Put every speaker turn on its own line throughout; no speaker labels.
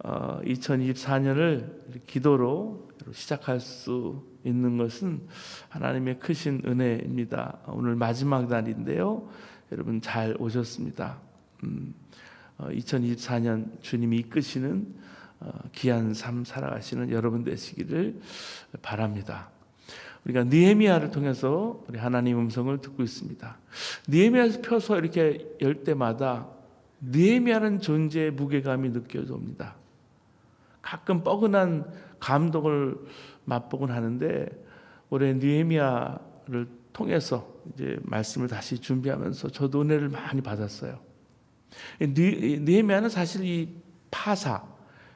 2024년을 기도로 시작할 수 있는 것은 하나님의 크신 은혜입니다. 오늘 마지막 날인데요. 여러분 잘 오셨습니다. 2024년 주님이 이끄시는 귀한 삶 살아가시는 여러분 되시기를 바랍니다. 우리가 느헤미야를 통해서 우리 하나님 음성을 듣고 있습니다. 느헤미야에서 펴서 이렇게 열 때마다 느헤미야라는 존재의 무게감이 느껴집니다. 가끔 뻐근한 감동을 맛보곤 하는데 올해 느헤미야를 통해서 이제 말씀을 다시 준비하면서 저도 은혜를 많이 받았어요. 느헤미야는 사실 이 파사,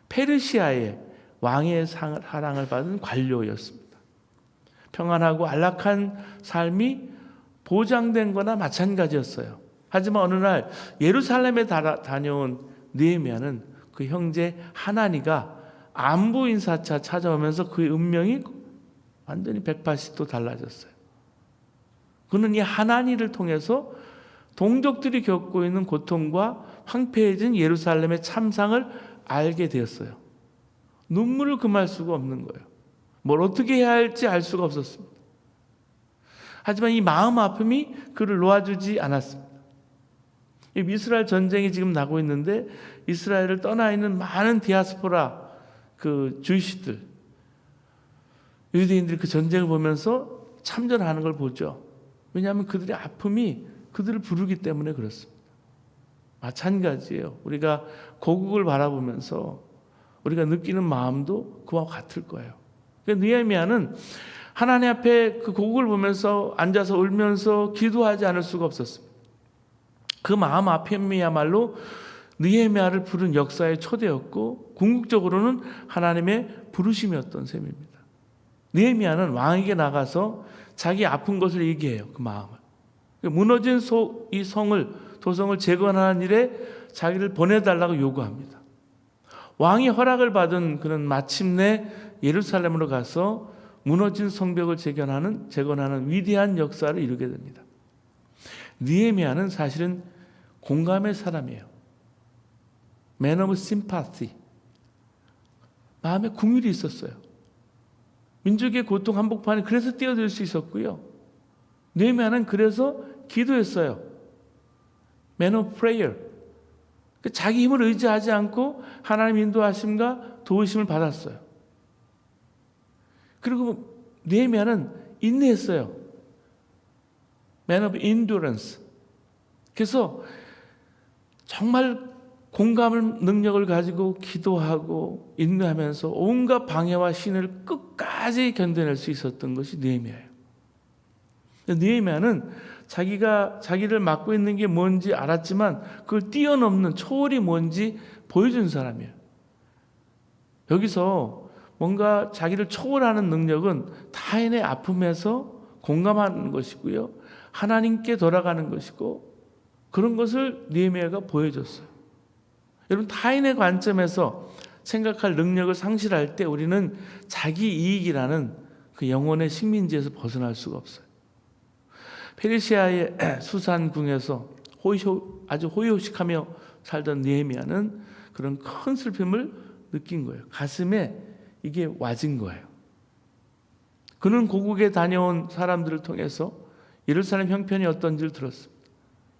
페르시아의 왕의 사랑을 받은 관료였습니다. 평안하고 안락한 삶이 보장된 거나 마찬가지였어요. 하지만 어느 날 예루살렘에 다녀온 느헤미야는 그 형제 하나니가 안부 인사차 찾아오면서 그의 운명이 완전히 180도 달라졌어요. 그는 이 하나니를 통해서 동족들이 겪고 있는 고통과 황폐해진 예루살렘의 참상을 알게 되었어요. 눈물을 금할 수가 없는 거예요. 뭘 어떻게 해야 할지 알 수가 없었습니다. 하지만 이 마음 아픔이 그를 놓아주지 않았습니다. 이스라엘 전쟁이 지금 나고 있는데 이스라엘을 떠나 있는 많은 디아스포라 그 주이시들, 유대인들이 그 전쟁을 보면서 참전하는 걸 보죠. 왜냐하면 그들의 아픔이 그들을 부르기 때문에 그렇습니다. 마찬가지예요. 우리가 고국을 바라보면서 우리가 느끼는 마음도 그와 같을 거예요. 그러니까 느헤미야는 하나님 앞에 그 고국을 보면서 앉아서 울면서 기도하지 않을 수가 없었습니다. 그 마음 아픔이야말로 느헤미야를 부른 역사의 초대였고 궁극적으로는 하나님의 부르심이었던 셈입니다. 느헤미야는 왕에게 나가서 자기 아픈 것을 얘기해요. 그 마음을. 무너진 이 도성을 재건하는 일에 자기를 보내달라고 요구합니다. 왕이 허락을 받은 그는 마침내 예루살렘으로 가서 무너진 성벽을 재건하는 위대한 역사를 이루게 됩니다. 느헤미야는 사실은 공감의 사람이에요. Man of sympathy. 마음에 긍휼이 있었어요. 민족의 고통 한복판에 그래서 뛰어들 수 있었고요. 느헤미야는 그래서 기도했어요. Man of prayer. 자기 힘을 의지하지 않고 하나님 인도하심과 도우심을 받았어요. 그리고 느헤미야는 인내했어요. Man of endurance. 그래서 정말 공감을 능력을 가지고 기도하고 인내하면서 온갖 방해와 신을 끝까지 견뎌낼 수 있었던 것이 느헤미야예요. 느헤미야는 자기를 맡고 있는 게 뭔지 알았지만 그걸 뛰어넘는 초월이 뭔지 보여준 사람이에요. 여기서 뭔가 자기를 초월하는 능력은 타인의 아픔에서 공감하는 것이고요. 하나님께 돌아가는 것이고 그런 것을 느헤미야가 보여줬어요. 여러분 타인의 관점에서 생각할 능력을 상실할 때 우리는 자기 이익이라는 그 영혼의 식민지에서 벗어날 수가 없어요. 페르시아의 수산궁에서 아주 호의호식하며 살던 느헤미야는 그런 큰 슬픔을 느낀 거예요. 가슴에 이게 와진 거예요. 그는 고국에 다녀온 사람들을 통해서 예루살렘 형편이 어떤지를 들었습니다.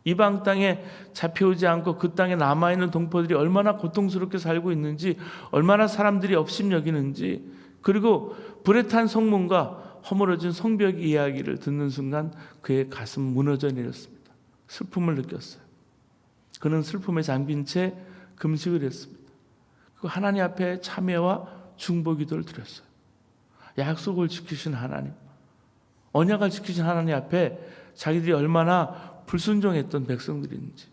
이방 땅에 잡혀오지 않고 그 땅에 남아있는 동포들이 얼마나 고통스럽게 살고 있는지, 얼마나 사람들이 업심 여기는지, 그리고 불에 탄 성문과 허물어진 성벽 이야기를 듣는 순간 그의 가슴 무너져 내렸습니다. 슬픔을 느꼈어요. 그는 슬픔에 잠긴 채 금식을 했습니다. 그 하나님 앞에 참회와 중보 기도를 드렸어요. 약속을 지키신 하나님, 언약을 지키신 하나님 앞에 자기들이 얼마나 불순종했던 백성들인지,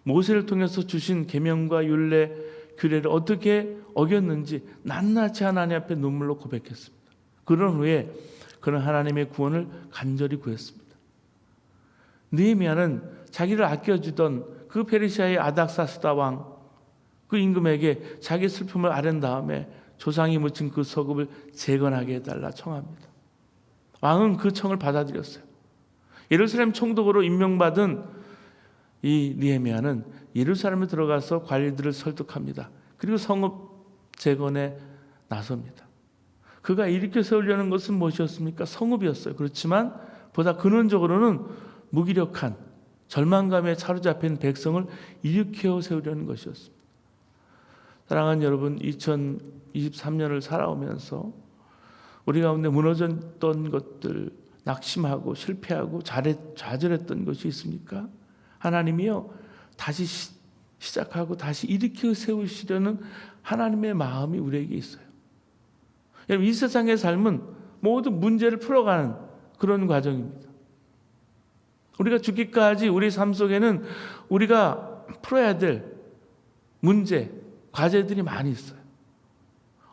모세를 통해서 주신 계명과 율례, 규례를 어떻게 어겼는지 낱낱이 하나님 앞에 눈물로 고백했습니다. 그런 후에 그는 하나님의 구원을 간절히 구했습니다. 느헤미야는 자기를 아껴주던 그 페르시아의 아닥사스다 왕, 그 임금에게 자기 슬픔을 아랜 다음에 조상이 묻힌 그 서급을 재건하게 해달라 청합니다. 왕은 그 청을 받아들였어요. 예루살렘 총독으로 임명받은 이 느헤미야는 예루살렘에 들어가서 관리들을 설득합니다. 그리고 성읍 재건에 나섭니다. 그가 일으켜 세우려는 것은 무엇이었습니까? 성읍이었어요. 그렇지만 보다 근원적으로는 무기력한 절망감에 사로잡힌 백성을 일으켜 세우려는 것이었습니다. 사랑하는 여러분, 2023년을 살아오면서 우리 가운데 무너졌던 것들, 낙심하고 실패하고 좌절했던 것이 있습니까? 하나님이요, 다시 시작하고 다시 일으켜 세우시려는 하나님의 마음이 우리에게 있어요. 여러분, 이 세상의 삶은 모든 문제를 풀어가는 그런 과정입니다. 우리가 죽기까지 우리 삶 속에는 우리가 풀어야 될 문제, 과제들이 많이 있어요.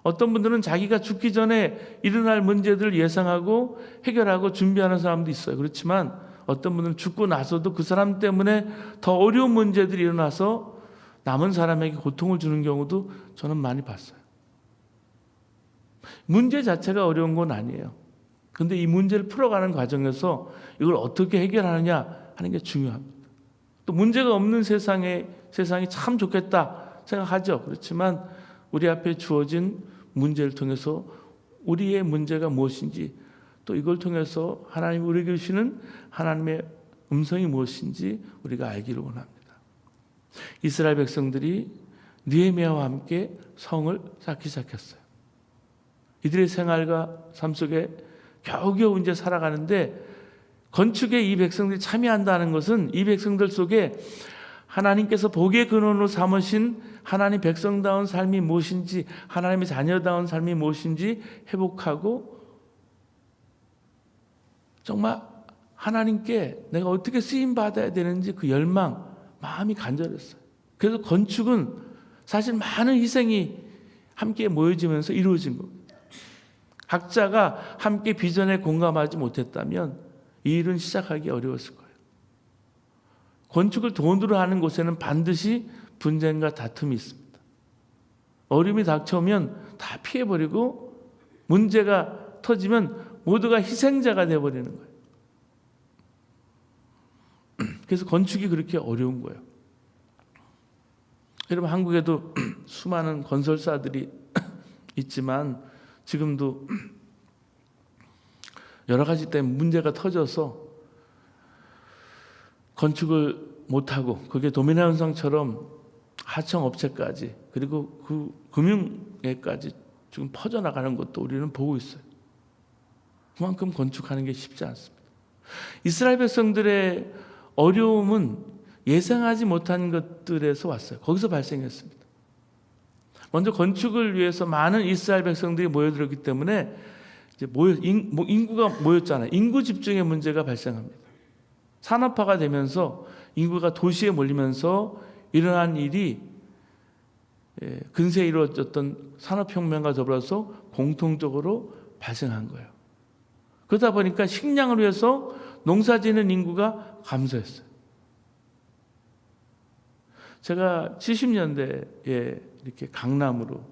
어떤 분들은 자기가 죽기 전에 일어날 문제들을 예상하고 해결하고 준비하는 사람도 있어요. 그렇지만 어떤 분들은 죽고 나서도 그 사람 때문에 더 어려운 문제들이 일어나서 남은 사람에게 고통을 주는 경우도 저는 많이 봤어요. 문제 자체가 어려운 건 아니에요. 그런데 이 문제를 풀어가는 과정에서 이걸 어떻게 해결하느냐 하는 게 중요합니다. 또 문제가 없는 세상이 참 좋겠다 생각하죠. 그렇지만 우리 앞에 주어진 문제를 통해서 우리의 문제가 무엇인지, 또 이걸 통해서 하나님이 우리에게 주시는 하나님의 음성이 무엇인지 우리가 알기를 원합니다. 이스라엘 백성들이 느헤미야와 함께 성을 쌓기 시작했어요. 이들의 생활과 삶 속에 겨우겨우 이제 살아가는데, 건축에 이 백성들이 참여한다는 것은 이 백성들 속에 하나님께서 복의 근원으로 삼으신 하나님 백성다운 삶이 무엇인지, 하나님의 자녀다운 삶이 무엇인지 회복하고 정말 하나님께 내가 어떻게 쓰임받아야 되는지 그 열망, 마음이 간절했어요. 그래서 건축은 사실 많은 희생이 함께 모여지면서 이루어진 겁니다. 각자가 함께 비전에 공감하지 못했다면 이 일은 시작하기 어려웠을 거예요. 건축을 돈으로 하는 곳에는 반드시 분쟁과 다툼이 있습니다. 어려움이 닥쳐오면 다 피해버리고 문제가 터지면 모두가 희생자가 되어버리는 거예요. 그래서 건축이 그렇게 어려운 거예요. 여러분, 한국에도 수많은 건설사들이 있지만 지금도 여러 가지 때문에 문제가 터져서 건축을 못하고, 그게 도미노 현상처럼 하청업체까지, 그리고 그 금융계까지 지금 퍼져나가는 것도 우리는 보고 있어요. 그만큼 건축하는 게 쉽지 않습니다. 이스라엘 백성들의 어려움은 예상하지 못한 것들에서 왔어요. 거기서 발생했습니다. 먼저 건축을 위해서 많은 이스라엘 백성들이 모여들었기 때문에 이제 인구가 모였잖아요. 인구 집중의 문제가 발생합니다. 산업화가 되면서 인구가 도시에 몰리면서 일어난 일이 근세에 이루어졌던 산업혁명과 더불어서 공통적으로 발생한 거예요. 그러다 보니까 식량을 위해서 농사짓는 인구가 감소했어요. 제가 70년대에 이렇게 강남으로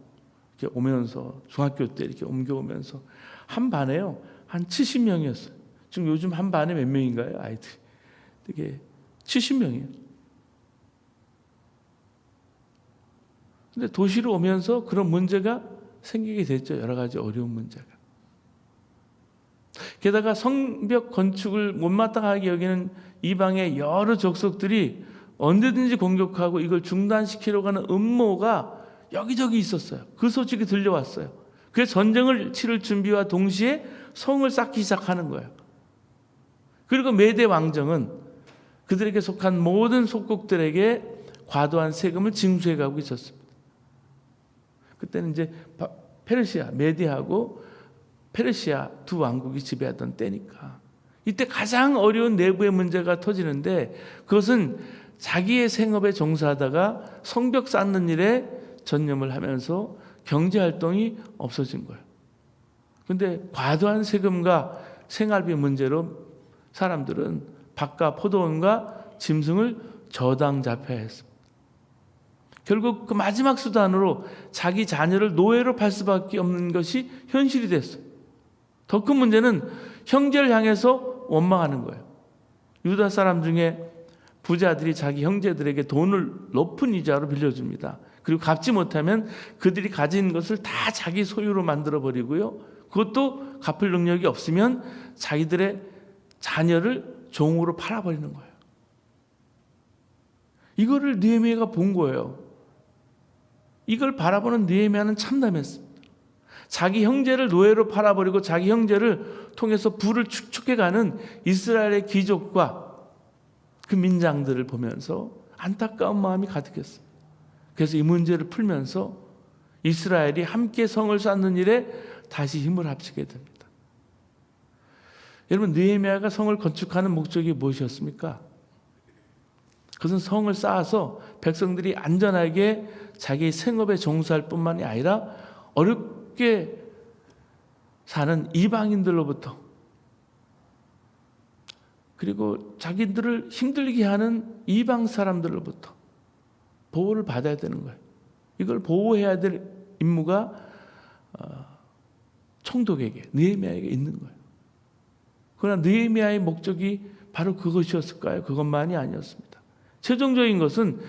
이렇게 오면서, 중학교 때 이렇게 옮겨오면서 한 반에요, 한 70명이었어요. 지금 요즘 한 반에 몇 명인가요? 아이들이. 되게 70명이에요. 근데 도시로 오면서 그런 문제가 생기게 됐죠. 여러 가지 어려운 문제가. 게다가 성벽 건축을 못마땅하게 여기는 이방의 여러 족속들이 언제든지 공격하고 이걸 중단시키려고 하는 음모가 여기저기 있었어요. 그 소식이 들려왔어요. 그래서 전쟁을 치를 준비와 동시에 성을 쌓기 시작하는 거예요. 그리고 메대 왕정은 그들에게 속한 모든 속국들에게 과도한 세금을 징수해가고 있었습니다. 그때는 이제 페르시아, 메디하고 페르시아 두 왕국이 지배하던 때니까, 이때 가장 어려운 내부의 문제가 터지는데, 그것은 자기의 생업에 종사하다가 성벽 쌓는 일에 전념을 하면서 경제활동이 없어진 거예요. 그런데 과도한 세금과 생활비 문제로 사람들은 밭과 포도원과 짐승을 저당 잡혀야 했습니다. 결국 그 마지막 수단으로 자기 자녀를 노예로 팔 수밖에 없는 것이 현실이 됐어요. 더 큰 문제는 형제를 향해서 원망하는 거예요. 유다 사람 중에 부자들이 자기 형제들에게 돈을 높은 이자로 빌려줍니다. 그리고 갚지 못하면 그들이 가진 것을 다 자기 소유로 만들어 버리고요. 그것도 갚을 능력이 없으면 자기들의 자녀를 종으로 팔아버리는 거예요. 이거를 느헤미야가 본 거예요. 이걸 바라보는 느헤미야는 참담했습니다. 자기 형제를 노예로 팔아버리고 자기 형제를 통해서 부를 축적해가는 이스라엘의 귀족과 그 민장들을 보면서 안타까운 마음이 가득했습니다. 그래서 이 문제를 풀면서 이스라엘이 함께 성을 쌓는 일에 다시 힘을 합치게 됩니다. 여러분, 느헤미야가 성을 건축하는 목적이 무엇이었습니까? 그것은 성을 쌓아서 백성들이 안전하게 자기 생업에 종사할 뿐만이 아니라 어렵게 사는 이방인들로부터, 그리고 자기들을 힘들게 하는 이방 사람들로부터 보호를 받아야 되는 거예요. 이걸 보호해야 될 임무가 총독에게, 느헤미야에게 있는 거예요. 그러나 느헤미야의 목적이 바로 그것이었을까요? 그것만이 아니었습니다. 최종적인 것은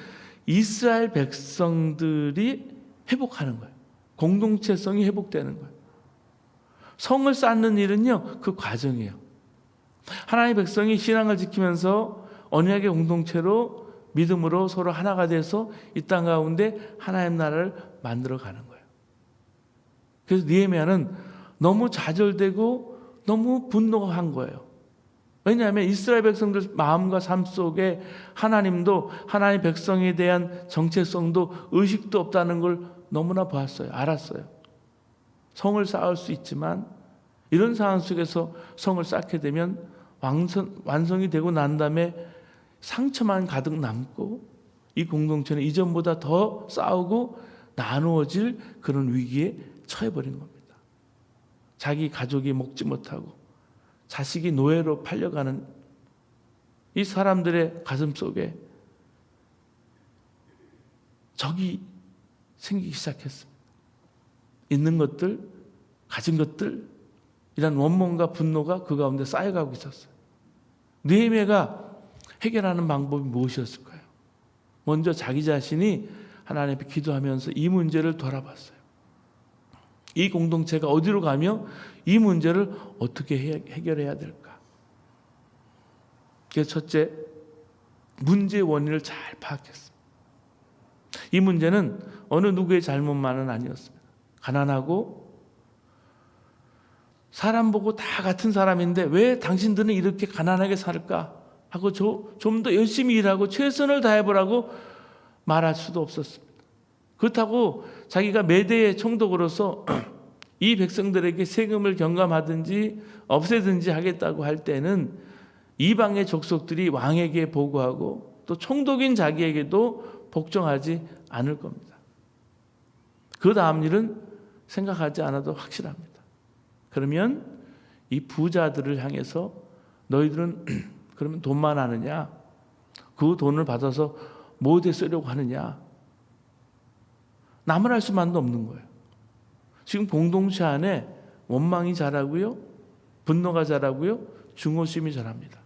이스라엘 백성들이 회복하는 거예요. 공동체성이 회복되는 거예요. 성을 쌓는 일은요, 그 과정이에요. 하나님의 백성이 신앙을 지키면서 언약의 공동체로 믿음으로 서로 하나가 돼서 이 땅 가운데 하나님 나라를 만들어가는 거예요. 그래서 느헤미야는 너무 좌절되고 너무 분노가 한 거예요. 왜냐하면 이스라엘 백성들 마음과 삶 속에 하나님도 하나님의 백성에 대한 정체성도 의식도 없다는 걸 너무나 보았어요. 알았어요. 성을 쌓을 수 있지만 이런 상황 속에서 성을 쌓게 되면 완성이 되고 난 다음에 상처만 가득 남고 이 공동체는 이전보다 더 싸우고 나누어질 그런 위기에 처해버린 겁니다. 자기 가족이 먹지 못하고 자식이 노예로 팔려가는 이 사람들의 가슴 속에 적이 생기기 시작했습니다. 있는 것들, 가진 것들, 이런 원망과 분노가 그 가운데 쌓여가고 있었어요. 느헤미야가 해결하는 방법이 무엇이었을까요? 먼저 자기 자신이 하나님 앞에 기도하면서 이 문제를 돌아봤어요. 이 공동체가 어디로 가며 이 문제를 어떻게 해결해야 될까? 그래서 첫째, 문제의 원인을 잘 파악했습니다. 이 문제는 어느 누구의 잘못만은 아니었습니다. 가난하고 사람 보고 다 같은 사람인데 왜 당신들은 이렇게 가난하게 살까? 하고 좀 더 열심히 일하고 최선을 다해보라고 말할 수도 없었습니다. 그렇다고 자기가 메대의 총독으로서 이 백성들에게 세금을 경감하든지 없애든지 하겠다고 할 때는 이방의 족속들이 왕에게 보고하고 또 총독인 자기에게도 복종하지 않을 겁니다. 그 다음 일은 생각하지 않아도 확실합니다. 그러면 이 부자들을 향해서 너희들은 그러면 돈만 하느냐? 그 돈을 받아서 뭐에 쓰려고 하느냐? 남을 할 수만도 없는 거예요. 지금 공동체 안에 원망이 자라고요, 분노가 자라고요, 중호심이 자랍니다.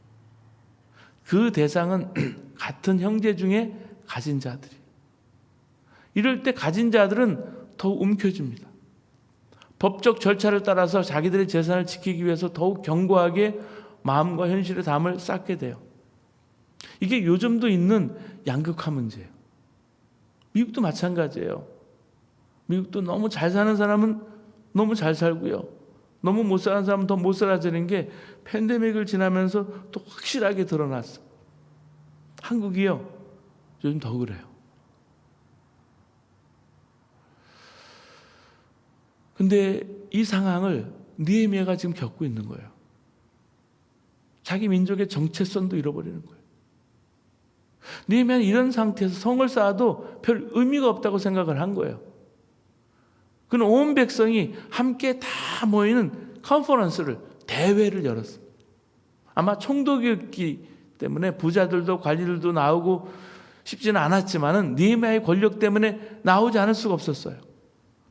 그 대상은 같은 형제 중에 가진 자들이. 이럴 때 가진 자들은 더욱 움켜집니다. 법적 절차를 따라서 자기들의 재산을 지키기 위해서 더욱 견고하게 마음과 현실의 담을 쌓게 돼요. 이게 요즘도 있는 양극화 문제예요. 미국도 마찬가지예요. 미국도 너무 잘 사는 사람은 너무 잘 살고요, 너무 못 사는 사람은 더 못 살아지는 게 팬데믹을 지나면서 또 확실하게 드러났어. 한국이요, 요즘 더 그래요. 근데 이 상황을 느헤미야가 지금 겪고 있는 거예요. 자기 민족의 정체성도 잃어버리는 거예요. 느헤미야는 이런 상태에서 성을 쌓아도 별 의미가 없다고 생각을 한 거예요. 그는 온 백성이 함께 다 모이는 컨퍼런스를, 대회를 열었습니다. 아마 총독이었기 때문에 부자들도 관리들도 나오고 싶지는 않았지만은 느헤미야의 권력 때문에 나오지 않을 수가 없었어요.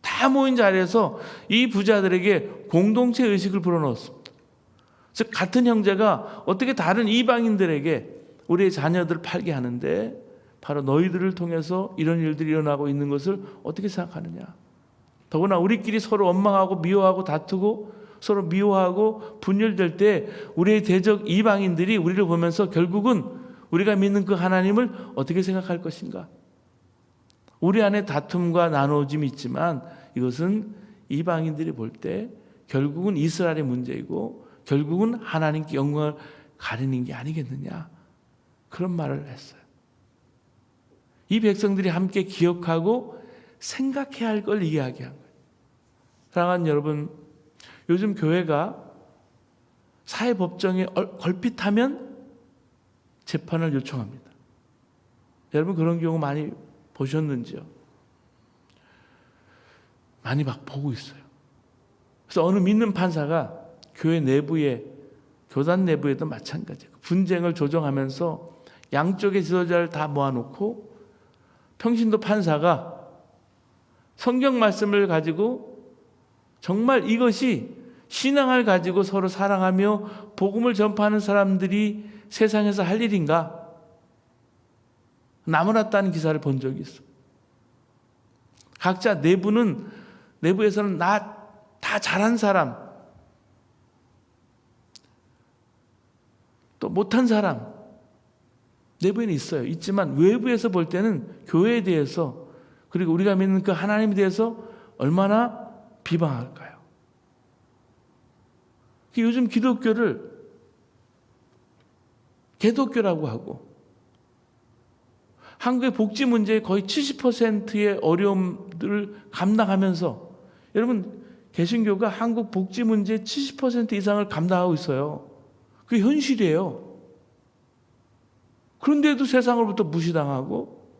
다 모인 자리에서 이 부자들에게 공동체 의식을 불어넣었습니다. 즉 같은 형제가 어떻게 다른 이방인들에게 우리의 자녀들을 팔게 하는데 바로 너희들을 통해서 이런 일들이 일어나고 있는 것을 어떻게 생각하느냐. 더구나 우리끼리 서로 원망하고 미워하고 다투고 서로 미워하고 분열될 때 우리의 대적 이방인들이 우리를 보면서 결국은 우리가 믿는 그 하나님을 어떻게 생각할 것인가. 우리 안에 다툼과 나누어짐이 있지만 이것은 이방인들이 볼 때 결국은 이스라엘의 문제이고 결국은 하나님께 영광을 가리는 게 아니겠느냐, 그런 말을 했어요. 이 백성들이 함께 기억하고 생각해야 할 걸 이야기한 거예요. 사랑하는 여러분, 요즘 교회가 사회법정에 걸핏하면 재판을 요청합니다. 여러분 그런 경우 많이 보셨는지요? 많이 막 보고 있어요. 그래서 어느 믿는 판사가 교회 내부에, 교단 내부에도 마찬가지예요. 분쟁을 조정하면서 양쪽의 지도자를 다 모아놓고 평신도 판사가 성경 말씀을 가지고 정말 이것이 신앙을 가지고 서로 사랑하며 복음을 전파하는 사람들이 세상에서 할 일인가? 나무랐다는 기사를 본 적이 있어. 각자 내부에서는 나 다 잘한 사람, 또 못한 사람 내부에는 있어요. 있지만 외부에서 볼 때는 교회에 대해서, 그리고 우리가 믿는 그 하나님에 대해서 얼마나 비방할까요? 요즘 기독교를 개독교라고 하고 한국의 복지 문제의 거의 70%의 어려움들을 감당하면서, 여러분 개신교가 한국 복지 문제의 70% 이상을 감당하고 있어요. 그게 현실이에요. 그런데도 세상으로부터 무시당하고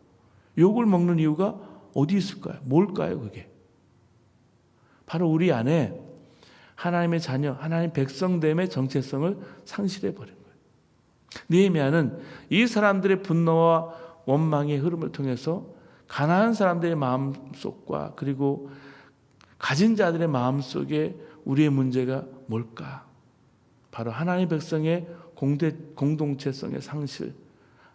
욕을 먹는 이유가 어디 있을까요? 뭘까요, 그게? 바로 우리 안에 하나님의 자녀, 하나님 백성됨의 정체성을 상실해 버린 거예요. 느헤미야는 이 사람들의 분노와 원망의 흐름을 통해서 가난한 사람들의 마음속과 그리고 가진 자들의 마음속에 우리의 문제가 뭘까? 바로 하나님 백성의 공동체성의 상실,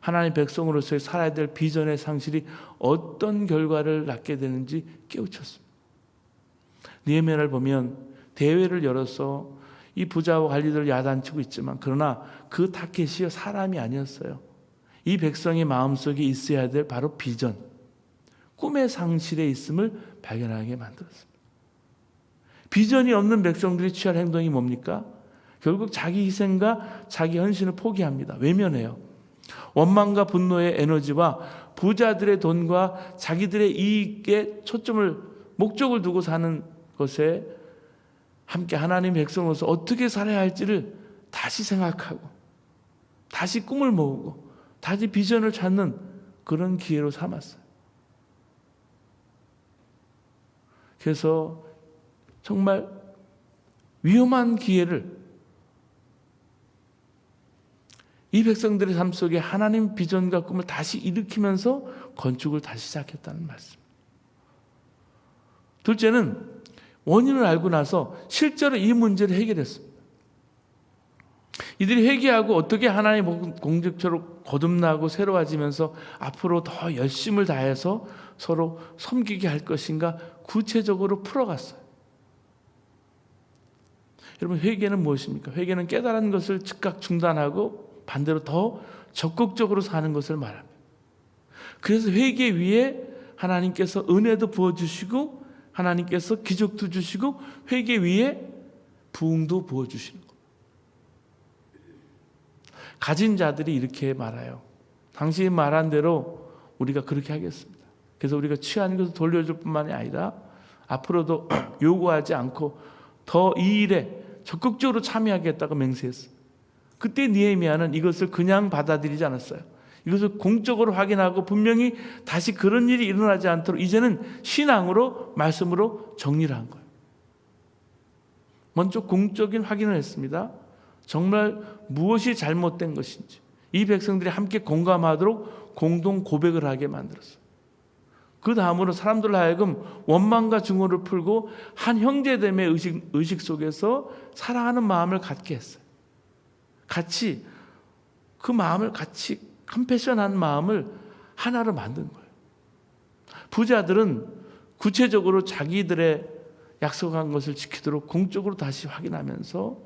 하나님 백성으로서의 살아야 될 비전의 상실이 어떤 결과를 낳게 되는지 깨우쳤습니다. 느헤미야를 보면 대회를 열어서 이 부자와 관리들을 야단치고 있지만, 그러나 그 타켓이 사람이 아니었어요. 이 백성의 마음속에 있어야 될 바로 비전, 꿈의 상실에 있음을 발견하게 만들었습니다. 비전이 없는 백성들이 취할 행동이 뭡니까? 결국 자기 희생과 자기 헌신을 포기합니다. 외면해요. 원망과 분노의 에너지와 부자들의 돈과 자기들의 이익에 목적을 두고 사는 것에 함께 하나님 백성으로서 어떻게 살아야 할지를 다시 생각하고 다시 꿈을 모으고 다시 비전을 찾는 그런 기회로 삼았어요. 그래서 정말 위험한 기회를 이 백성들의 삶 속에 하나님 비전과 꿈을 다시 일으키면서 건축을 다시 시작했다는 말씀. 둘째는 원인을 알고 나서 실제로 이 문제를 해결했습니다. 이들이 회개하고 어떻게 하나님 공적처럼 거듭나고 새로워지면서 앞으로 더 열심을 다해서 서로 섬기게 할 것인가 구체적으로 풀어갔어요. 여러분, 회개는 무엇입니까? 회개는 깨달은 것을 즉각 중단하고 반대로 더 적극적으로 사는 것을 말합니다. 그래서 회개 위에 하나님께서 은혜도 부어주시고 하나님께서 기적도 주시고 회개 위에 부흥도 부어주시는 거예요. 가진 자들이 이렇게 말해요. 당신이 말한 대로 우리가 그렇게 하겠습니다. 그래서 우리가 취한 것을 돌려줄 뿐만이 아니라 앞으로도 요구하지 않고 더 이 일에 적극적으로 참여하겠다고 맹세했어요. 그때 느헤미야는 이것을 그냥 받아들이지 않았어요. 이것을 공적으로 확인하고 분명히 다시 그런 일이 일어나지 않도록 이제는 신앙으로, 말씀으로 정리를 한 거예요. 먼저 공적인 확인을 했습니다. 정말 무엇이 잘못된 것인지 이 백성들이 함께 공감하도록 공동 고백을 하게 만들었어요. 그 다음으로 사람들로 하여금 원망과 증오를 풀고 한 형제됨의 의식 속에서 사랑하는 마음을 갖게 했어요. 같이 그 마음을 같이 컴패션한 마음을 하나로 만든 거예요. 부자들은 구체적으로 자기들의 약속한 것을 지키도록 공적으로 다시 확인하면서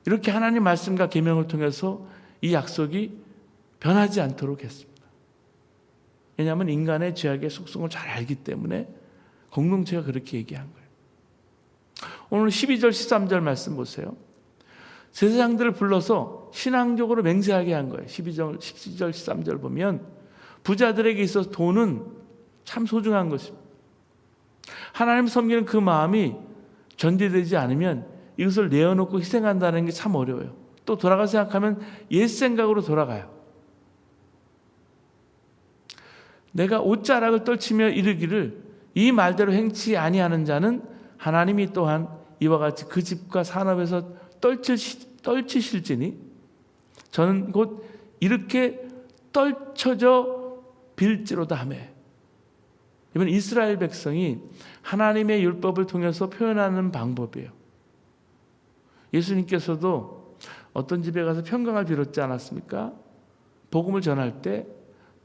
이렇게 하나님 말씀과 계명을 통해서 이 약속이 변하지 않도록 했습니다. 왜냐하면 인간의 죄악의 속성을 잘 알기 때문에 공동체가 그렇게 얘기한 거예요. 오늘 12절 13절 말씀 보세요. 제사장들을 불러서 신앙적으로 맹세하게 한 거예요. 12절 13절 보면 부자들에게 있어서 돈은 참 소중한 것입니다. 하나님 섬기는 그 마음이 전제되지 않으면 이것을 내어놓고 희생한다는 게 참 어려워요. 또 돌아가 생각하면 옛 생각으로 돌아가요. 내가 옷자락을 떨치며 이르기를 이 말대로 행치 아니하는 자는 하나님이 또한 이와 같이 그 집과 산업에서 떨치실지니 저는 곧 이렇게 떨쳐져 빌지로다 하며. 이번 이스라엘 백성이 하나님의 율법을 통해서 표현하는 방법이에요. 예수님께서도 어떤 집에 가서 평강을 빌었지 않았습니까? 복음을 전할 때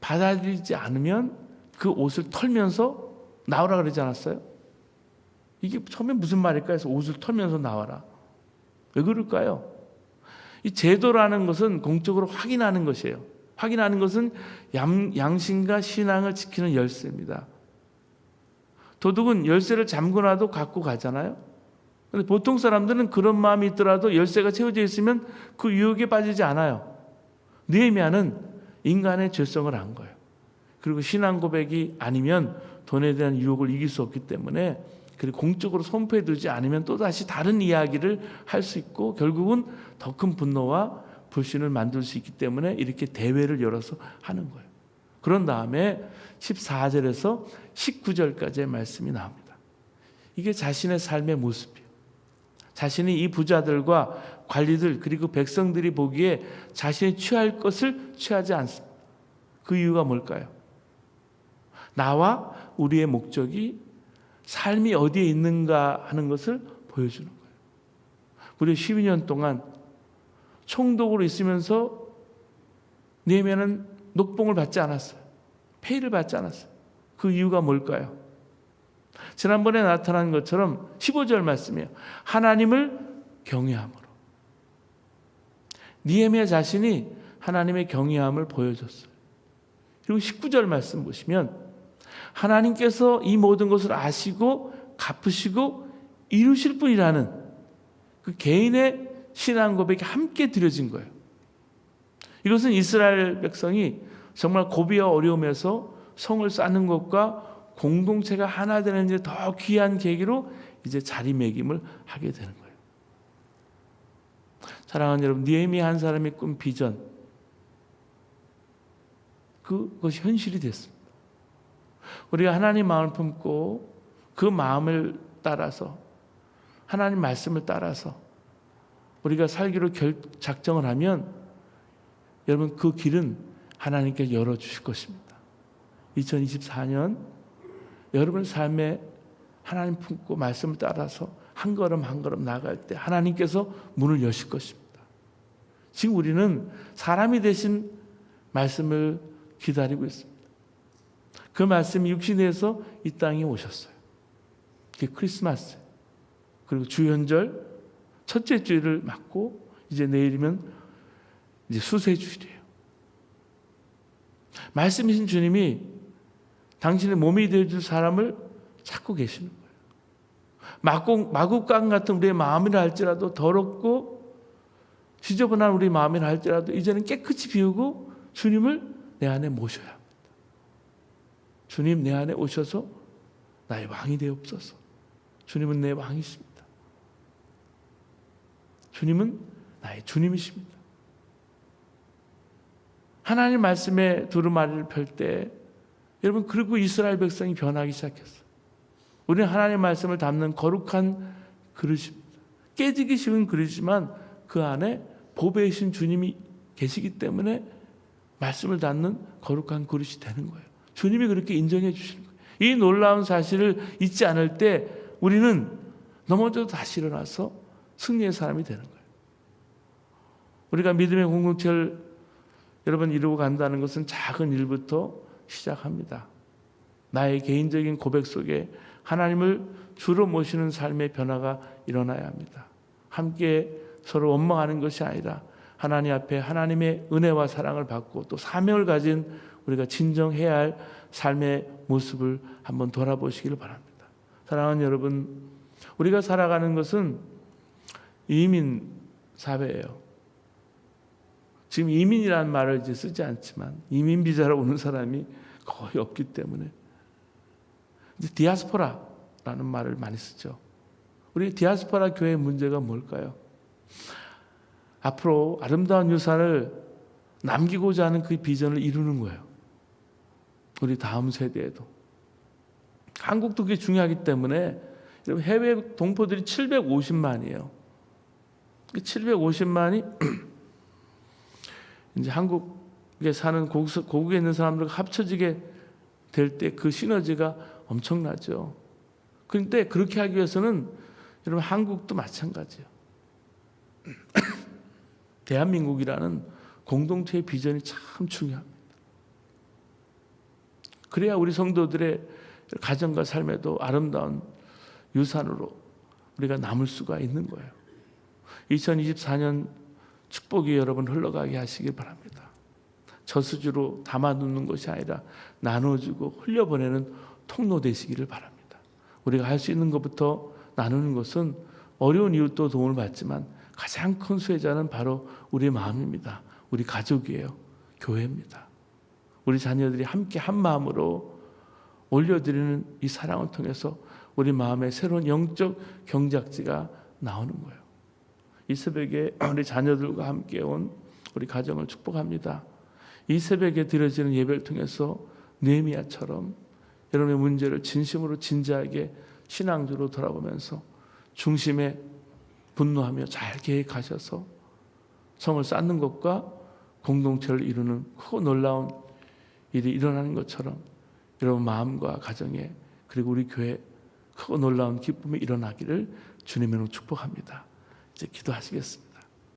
받아들이지 않으면 그 옷을 털면서 나오라 그러지 않았어요? 이게 처음에 무슨 말일까 해서 옷을 털면서 나와라. 왜 그럴까요? 이 제도라는 것은 공적으로 확인하는 것이에요. 확인하는 것은 양심과 신앙을 지키는 열쇠입니다. 도둑은 열쇠를 잠그놔도 갖고 가잖아요. 근데 보통 사람들은 그런 마음이 있더라도 열쇠가 채워져 있으면 그 유혹에 빠지지 않아요. 느헤미야는 인간의 죄성을 안 거예요. 그리고 신앙 고백이 아니면 돈에 대한 유혹을 이길 수 없기 때문에 그리고 공적으로 선포해 두지 않으면 또다시 다른 이야기를 할 수 있고 결국은 더 큰 분노와 불신을 만들 수 있기 때문에 이렇게 대회를 열어서 하는 거예요. 그런 다음에 14절에서 19절까지의 말씀이 나옵니다. 이게 자신의 삶의 모습이에요. 자신이 이 부자들과 관리들 그리고 백성들이 보기에 자신이 취할 것을 취하지 않습니다. 그 이유가 뭘까요? 나와 우리의 목적이 삶이 어디에 있는가 하는 것을 보여주는 거예요. 무려 12년 동안 총독으로 있으면서 느헤미야는 녹봉을 받지 않았어요. 페이를 받지 않았어요. 그 이유가 뭘까요? 지난번에 나타난 것처럼 15절 말씀이에요. 하나님을 경외함으로. 느헤미야 자신이 하나님의 경외함을 보여줬어요. 그리고 19절 말씀 보시면 하나님께서 이 모든 것을 아시고 갚으시고 이루실 분이라는 그 개인의 신앙 고백이 함께 드려진 거예요. 이것은 이스라엘 백성이 정말 고비와 어려움에서 성을 쌓는 것과 공동체가 하나 되는 이제 더 귀한 계기로 이제 자리매김을 하게 되는 거예요. 사랑하는 여러분, 느헤미야 한 사람이 꾼 비전, 그것이 현실이 됐습니다. 우리가 하나님 마음을 품고 그 마음을 따라서 하나님 말씀을 따라서 우리가 살기로 작정을 하면 여러분 그 길은 하나님께 열어주실 것입니다. 2024년 여러분 삶에 하나님 품고 말씀을 따라서 한 걸음 한 걸음 나아갈 때 하나님께서 문을 여실 것입니다. 지금 우리는 사람이 되신 말씀을 기다리고 있습니다. 그 말씀이 육신에서 이 땅에 오셨어요. 그게 크리스마스 그리고 주연절 첫째 주일을 맞고 이제 내일이면 이제 수세주일이에요. 말씀이신 주님이 당신의 몸이 되어줄 사람을 찾고 계시는 거예요. 마구간 같은 우리의 마음이라 할지라도 더럽고 지저분한 우리 마음이라 할지라도 이제는 깨끗이 비우고 주님을 내 안에 모셔야 합니다. 주님 내 안에 오셔서 나의 왕이 되옵소서. 주님은 내 왕이십니다. 주님은 나의 주님이십니다. 하나님 말씀에 두루마리를 펼 때 여러분 그리고 이스라엘 백성이 변하기 시작했어요. 우리는 하나님 말씀을 담는 거룩한 그릇입니다. 깨지기 쉬운 그릇이지만 그 안에 보배이신 주님이 계시기 때문에 말씀을 담는 거룩한 그릇이 되는 거예요. 주님이 그렇게 인정해 주시는 거예요. 이 놀라운 사실을 잊지 않을 때 우리는 넘어져도 다시 일어나서 승리의 사람이 되는 거예요. 우리가 믿음의 공동체를 여러분 이루고 간다는 것은 작은 일부터 시작합니다. 나의 개인적인 고백 속에 하나님을 주로 모시는 삶의 변화가 일어나야 합니다. 함께 서로 원망하는 것이 아니라 하나님 앞에 하나님의 은혜와 사랑을 받고 또 사명을 가진 우리가 진정해야 할 삶의 모습을 한번 돌아보시길 바랍니다. 사랑하는 여러분, 우리가 살아가는 것은 이민 사회예요. 지금 이민이라는 말을 이제 쓰지 않지만 이민 비자로 오는 사람이 거의 없기 때문에 이제 디아스포라라는 말을 많이 쓰죠. 우리 디아스포라 교회의 문제가 뭘까요? 앞으로 아름다운 유산을 남기고자 하는 그 비전을 이루는 거예요. 우리 다음 세대에도. 한국도 그게 중요하기 때문에 해외 동포들이 750만이에요. 750만이 이제 한국에 사는 고국에 있는 사람들과 합쳐지게 될 때 그 시너지가 엄청나죠. 그런데 그렇게 하기 위해서는 여러분 한국도 마찬가지예요. 대한민국이라는 공동체의 비전이 참 중요합니다. 그래야 우리 성도들의 가정과 삶에도 아름다운 유산으로 우리가 남을 수가 있는 거예요. 2024년 축복이 여러분 흘러가게 하시길 바랍니다. 저수지로 담아놓는 것이 아니라 나눠주고 흘려보내는 통로 되시기를 바랍니다. 우리가 할 수 있는 것부터 나누는 것은 어려운 이웃도 도움을 받지만 가장 큰 수혜자는 바로 우리 마음입니다. 우리 가족이에요. 교회입니다. 우리 자녀들이 함께 한 마음으로 올려드리는 이 사랑을 통해서 우리 마음에 새로운 영적 경작지가 나오는 거예요. 이 새벽에 우리 자녀들과 함께 온 우리 가정을 축복합니다. 이 새벽에 드려지는 예배를 통해서 느헤미야처럼 여러분의 문제를 진심으로 진지하게 신앙적으로 돌아보면서 중심에 분노하며 잘 계획하셔서 성을 쌓는 것과 공동체를 이루는 크고 놀라운 일이 일어나는 것처럼 여러분 마음과 가정에 그리고 우리 교회 크고 놀라운 기쁨이 일어나기를 주님의 이름으로 축복합니다. 이제 기도하시겠습니다.